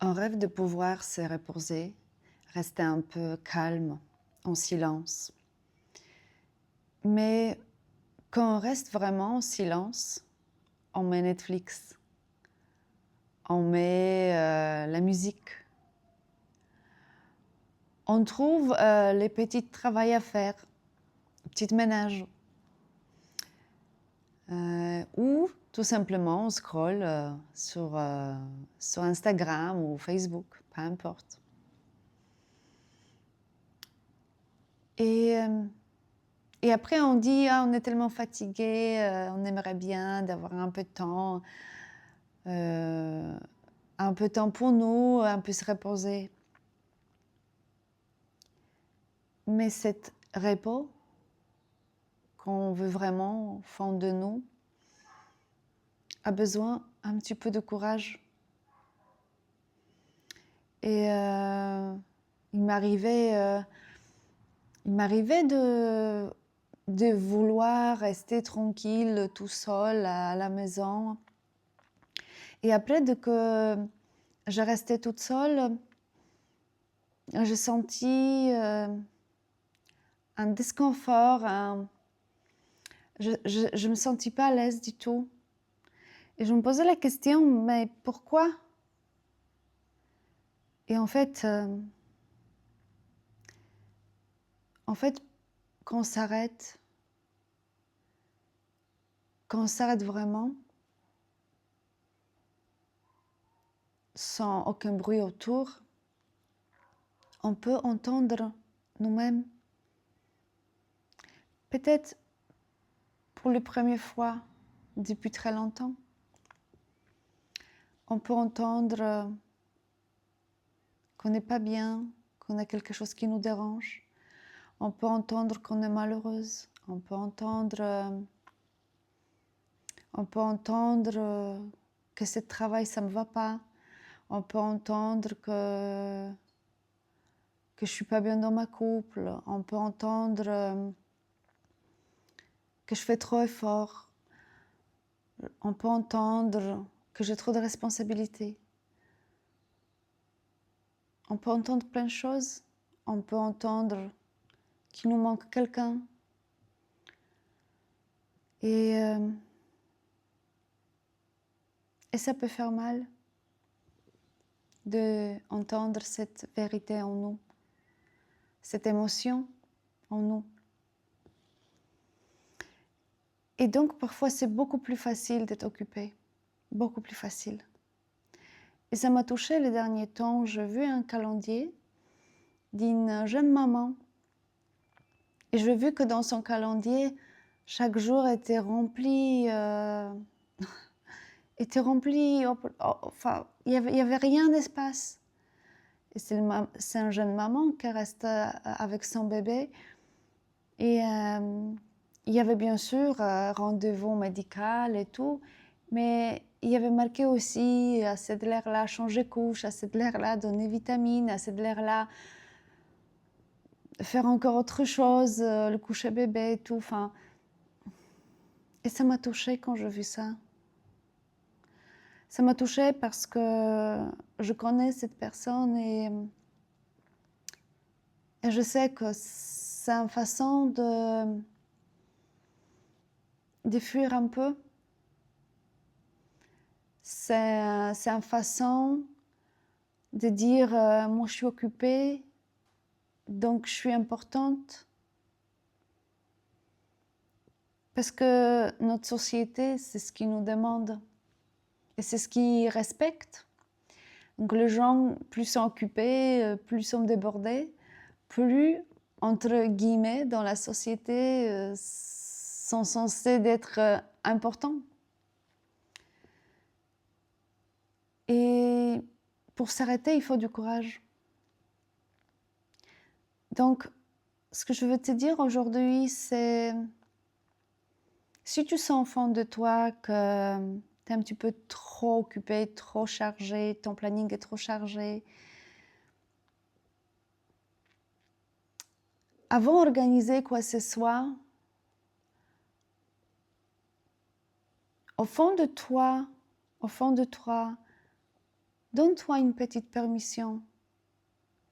On rêve de pouvoir se reposer, rester un peu calme, en silence. Mais quand on reste vraiment en silence, on met Netflix, on met la musique. On trouve les petits travaux à faire, petits ménages. Ou tout simplement on scrolle sur Instagram ou Facebook, peu importe. Et après, on dit, ah, on est tellement fatigué, on aimerait bien d'avoir un peu de temps pour nous, un peu se reposer. Mais cet repos qu'on veut vraiment au fond de nous a besoin un petit peu de courage. Et il m'arrivait de vouloir rester tranquille tout seul à la maison. Et après, dès que je restais toute seule, j'ai senti un disconfort, je me sentais pas à l'aise du tout. Et je me posais la question, mais pourquoi? Et en fait, quand on s'arrête vraiment, sans aucun bruit autour, on peut entendre nous-mêmes. Peut-être pour la première fois depuis très longtemps. On peut entendre qu'on n'est pas bien, qu'on a quelque chose qui nous dérange. On peut entendre qu'on est malheureuse. On peut entendre que ce travail, ça ne me va pas. On peut entendre que je ne suis pas bien dans ma couple. On peut entendre que je fais trop effort. On peut entendre que j'ai trop de responsabilités. On peut entendre plein de choses. On peut entendre qu'il nous manque quelqu'un. Et ça peut faire mal d'entendre cette vérité en nous, cette émotion en nous. Et donc, parfois, c'est beaucoup plus facile d'être occupé, beaucoup plus facile. Et ça m'a touchée les derniers temps. J'ai vu un calendrier d'une jeune maman. Et j'ai vu que dans son calendrier, chaque jour était rempli. Enfin, il y avait rien d'espace. Et c'est une jeune maman qui reste avec son bébé. Et il y avait bien sûr rendez-vous médical et tout, mais il y avait marqué aussi à cette heure-là changer couche, à cette heure-là donner vitamines, à cette heure-là faire encore autre chose, le coucher bébé et tout. Enfin, et ça m'a touchée quand j'ai vu ça. Ça m'a touchée parce que je connais cette personne et je sais que c'est une façon de fuir un peu. C'est une façon de dire moi je suis occupée, donc je suis importante. Parce que notre société, c'est ce qui nous demande et c'est ce qui respecte. Donc les gens, plus sont occupés, plus sont débordés, plus, entre guillemets, dans la société, sont censés d'être importants. Et pour s'arrêter, il faut du courage. Donc, ce que je veux te dire aujourd'hui, c'est si tu sens au fond de toi que tu es un petit peu trop occupé, trop chargé, ton planning est trop chargé, avant d'organiser quoi que ce soit, au fond de toi, Donne-toi une petite permission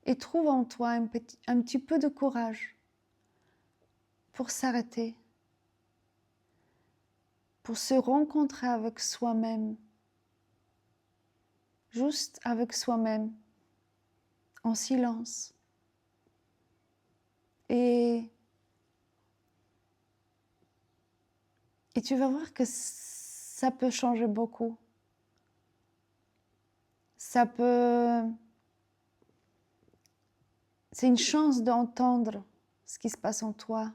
et trouve en toi un petit peu de courage pour s'arrêter, pour se rencontrer avec soi-même, juste avec soi-même, en silence. Et tu vas voir que ça peut changer beaucoup. Ça peut... C'est une chance d'entendre ce qui se passe en toi.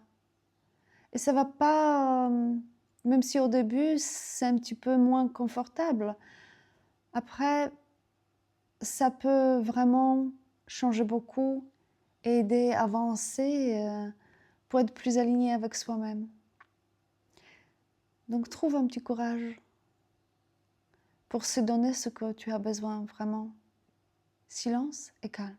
Et ça va pas... même si au début, c'est un petit peu moins confortable. Après, ça peut vraiment changer beaucoup et aider à avancer pour être plus aligné avec soi-même. Donc, trouve un petit courage pour se donner ce que tu as besoin vraiment. Silence et calme.